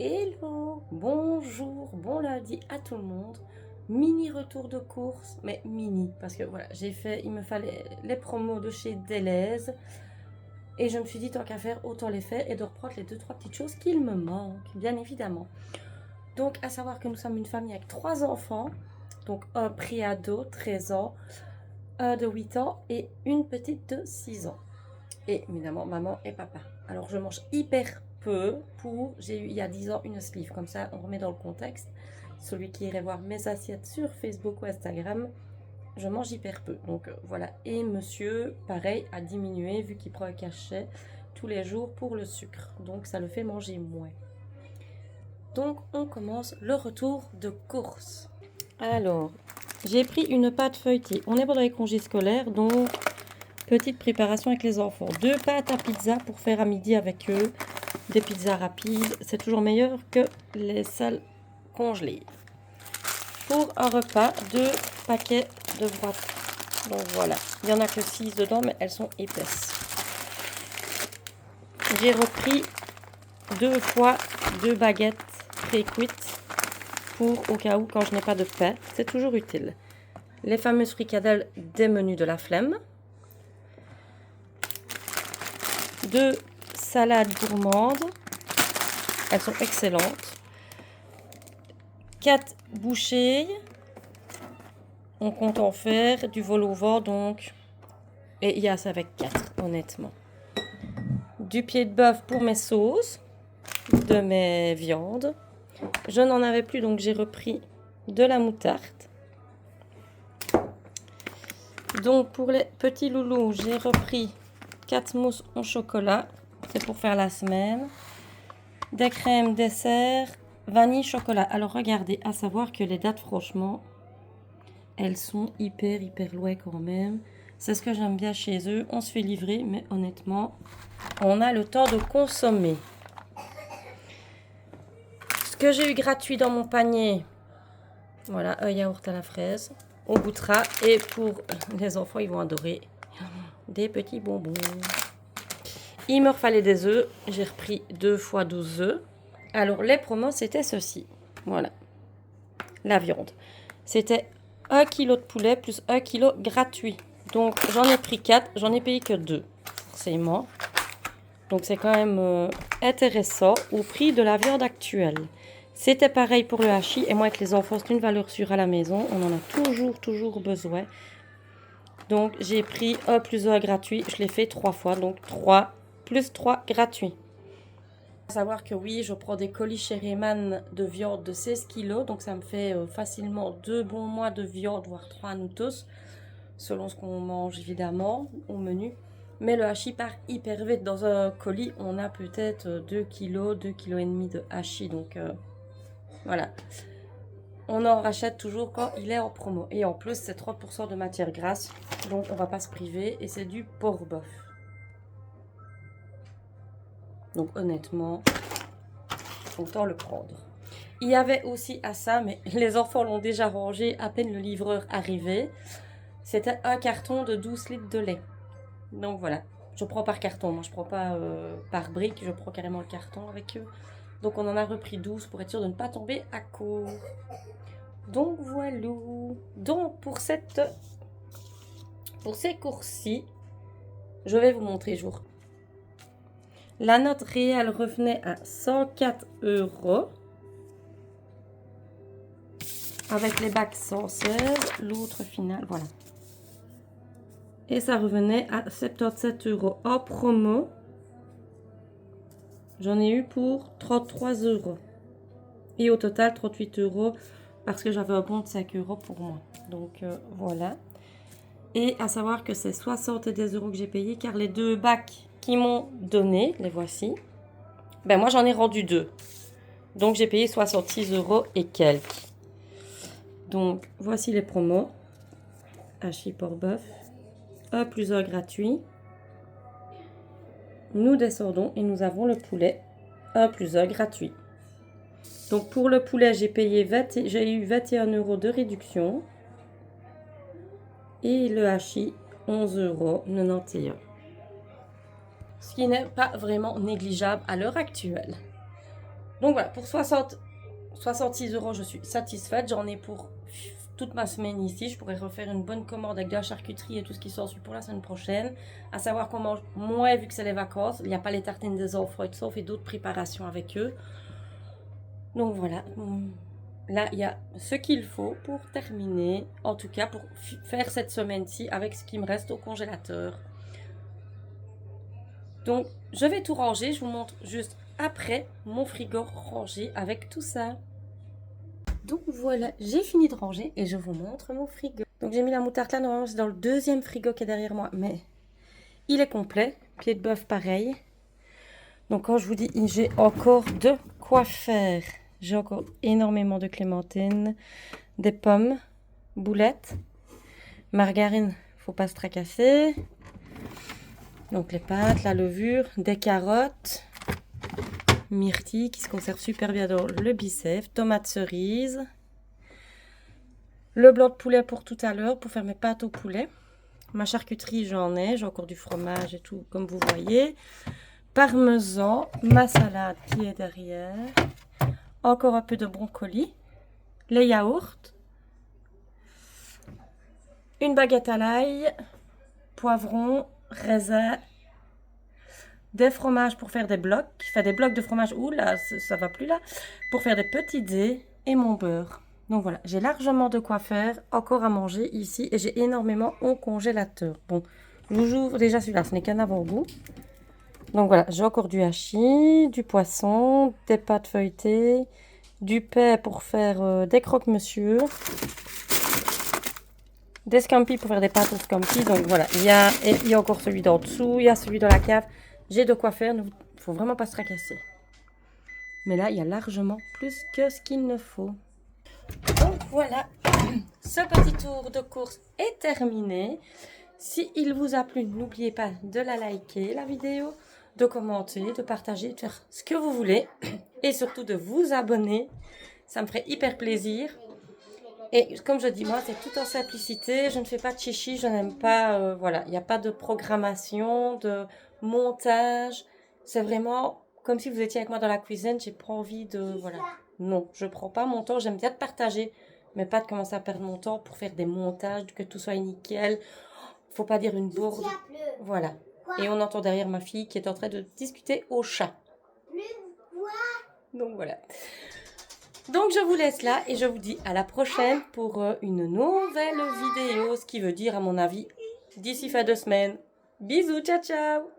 Hello, bonjour, bon lundi à tout le monde. Mini retour de course, mais mini, parce que voilà, il me fallait les promos de chez Deleuze. Et je me suis dit, tant qu'à faire, autant les faire et de reprendre les 2-3 petites choses qu'il me manquent, bien évidemment. Donc, à savoir que nous sommes une famille avec 3 enfants. Donc, un pré-ado, 13 ans, un de 8 ans et une petite de 6 ans. Et évidemment, maman et papa. Alors, je mange hyper peu j'ai eu il y a 10 ans une sleeve. Comme ça, on remet dans le contexte. Celui qui irait voir mes assiettes sur Facebook ou Instagram, je mange hyper peu. Donc, voilà. Et monsieur, pareil, a diminué vu qu'il prend un cachet tous les jours pour le sucre. Donc, ça le fait manger moins. Donc, on commence le retour de course. Alors, j'ai pris une pâte feuilletée. On est pendant les congés scolaires, donc petite préparation avec les enfants. 2 pâtes à pizza pour faire à midi avec eux. Des pizzas rapides, c'est toujours meilleur que les salles congelées. Pour un repas, 2 paquets de boîtes. Donc voilà, il n'y en a que 6 dedans, mais elles sont épaisses. J'ai repris 2 fois 2 baguettes pré-cuites pour au cas où quand je n'ai pas de pain, c'est toujours utile. Les fameuses fricadelles des menus de la flemme. 2 salades gourmandes. Elles sont excellentes. 4 bouchées. On compte en faire du vol au vent donc. Et il y a ça avec 4, honnêtement. Du pied de bœuf pour mes sauces. De mes viandes. Je n'en avais plus donc j'ai repris de la moutarde. Donc pour les petits loulous, j'ai repris 4 mousses au chocolat. C'est pour faire la semaine. Des crèmes dessert, vanille, chocolat. Alors regardez, à savoir que les dates, franchement, elles sont hyper loin quand même. C'est ce que j'aime bien chez eux. On se fait livrer, mais honnêtement, on a le temps de consommer. Ce que j'ai eu gratuit dans mon panier, voilà, un yaourt à la fraise. On goûtera. Et pour les enfants, ils vont adorer des petits bonbons. Il me fallait des œufs. J'ai repris 2 fois 12 œufs. Alors, les promos, c'était ceci. Voilà. La viande. C'était 1 kg de poulet plus 1 kg gratuit. Donc, j'en ai pris 4. J'en ai payé que 2. Forcément. Donc, c'est quand même intéressant au prix de la viande actuelle. C'était pareil pour le hachis. Et moi, avec les enfants, c'est une valeur sûre à la maison. On en a toujours besoin. Donc, j'ai pris 1 plus 1 gratuit. Je l'ai fait 3 fois. Donc, 3 plus 3 gratuits. À savoir que oui, je prends des colis chez Rayman de viande de 16 kg. Donc, ça me fait facilement 2 bons mois de viande, voire 3 à nous tous. Selon ce qu'on mange, évidemment, au menu. Mais le hachis part hyper vite. Dans un colis, on a peut-être 2 kg, 2 kg et demi de hachis. Donc, voilà. On en rachète toujours quand il est en promo. Et en plus, c'est 30% de matière grasse. Donc, on va pas se priver. Et c'est du porc-bœuf. Donc, honnêtement, autant le prendre. Il y avait aussi à ça, mais les enfants l'ont déjà rangé à peine le livreur arrivé. C'était un carton de 12 litres de lait. Donc, voilà. Je prends par carton. Moi, je prends pas par brique. Je prends carrément le carton avec eux. Donc, on en a repris 12 pour être sûr de ne pas tomber à court. Donc voilà. Donc pour ces courses-ci, je vais vous montrer jour. La note réelle revenait à 104 € avec les bacs 116, l'autre finale, voilà. Et ça revenait à 77 € en promo. J'en ai eu pour 33 €. Et au total 38 € parce que j'avais un bon de 5 € pour moi. Donc voilà. Et à savoir que c'est 70 € que j'ai payé car les 2 bacs qu'ils m'ont donné, les voici. Ben moi j'en ai rendu 2. Donc j'ai payé 66 € et quelques. Donc voici les promos. Hachis porc-bœuf. 1 plus 1 gratuit. Nous descendons et nous avons le poulet. 1 plus 1 gratuit. Donc pour le poulet j'ai eu 21 € de réduction. Et le hachis 11,91 €. Ce qui n'est pas vraiment négligeable à l'heure actuelle. Donc voilà, pour 66 €, je suis satisfaite. J'en ai pour toute ma semaine ici. Je pourrais refaire une bonne commande avec de la charcuterie et tout ce qui s'ensuit pour la semaine prochaine. À savoir qu'on mange moins vu que c'est les vacances. Il n'y a pas les tartines des enfants et tout ça. On fait d'autres préparations avec eux. Donc voilà. Là, il y a ce qu'il faut pour terminer. En tout cas, pour faire cette semaine-ci avec ce qui me reste au congélateur. Donc, je vais tout ranger. Je vous montre juste après mon frigo rangé avec tout ça. Donc voilà, j'ai fini de ranger et je vous montre mon frigo. Donc j'ai mis la moutarde là, normalement c'est dans le deuxième frigo qui est derrière moi, mais il est complet. Pied de bœuf pareil. Donc quand je vous dis j'ai encore de quoi faire, j'ai encore énormément de clémentines, des pommes, boulettes, margarine, faut pas se tracasser. Donc les pâtes, la levure, des carottes, myrtille qui se conserve super bien dans le bicef, tomates cerises, le blanc de poulet pour tout à l'heure pour faire mes pâtes au poulet. Ma charcuterie, j'en ai. J'ai encore du fromage et tout, comme vous voyez. Parmesan, ma salade qui est derrière. Encore un peu de brocoli. Les yaourts. Une baguette à l'ail. Poivron, raisin. Des fromages pour faire des blocs. Enfin, des blocs de fromage. Ouh là, ça va plus là. Pour faire des petits dés. Et mon beurre. Donc voilà, j'ai largement de quoi faire, encore à manger ici et j'ai énormément au congélateur. Bon, je vous ouvre déjà celui-là, ce n'est qu'un avant-goût. Donc voilà, j'ai encore du hachis, du poisson, des pâtes feuilletées, du pain pour faire des croque-monsieur, des scampis pour faire des pâtes aux scampis. Donc voilà, il y a encore celui d'en dessous, il y a celui de la cave. J'ai de quoi faire, il ne faut vraiment pas se tracasser. Mais là, il y a largement plus que ce qu'il ne faut. Donc voilà, ce petit tour de course est terminé. Si il vous a plu, n'oubliez pas de la liker la vidéo, de commenter, de partager, de faire ce que vous voulez. Et surtout de vous abonner. Ça me ferait hyper plaisir. Et comme je dis, moi, c'est tout en simplicité. Je ne fais pas de chichi, je n'aime pas... voilà, il n'y a pas de programmation, de montage. C'est vraiment comme si vous étiez avec moi dans la cuisine. J'ai pas envie de... Voilà. Non, je prends pas mon temps. J'aime bien de partager, mais pas de commencer à perdre mon temps pour faire des montages, que tout soit nickel. Faut pas dire une bourde. Voilà. Et on entend derrière ma fille qui est en train de discuter au chat. Donc voilà. Donc je vous laisse là et je vous dis à la prochaine pour une nouvelle vidéo. Ce qui veut dire à mon avis d'ici fin de semaine. Bisous, ciao ciao.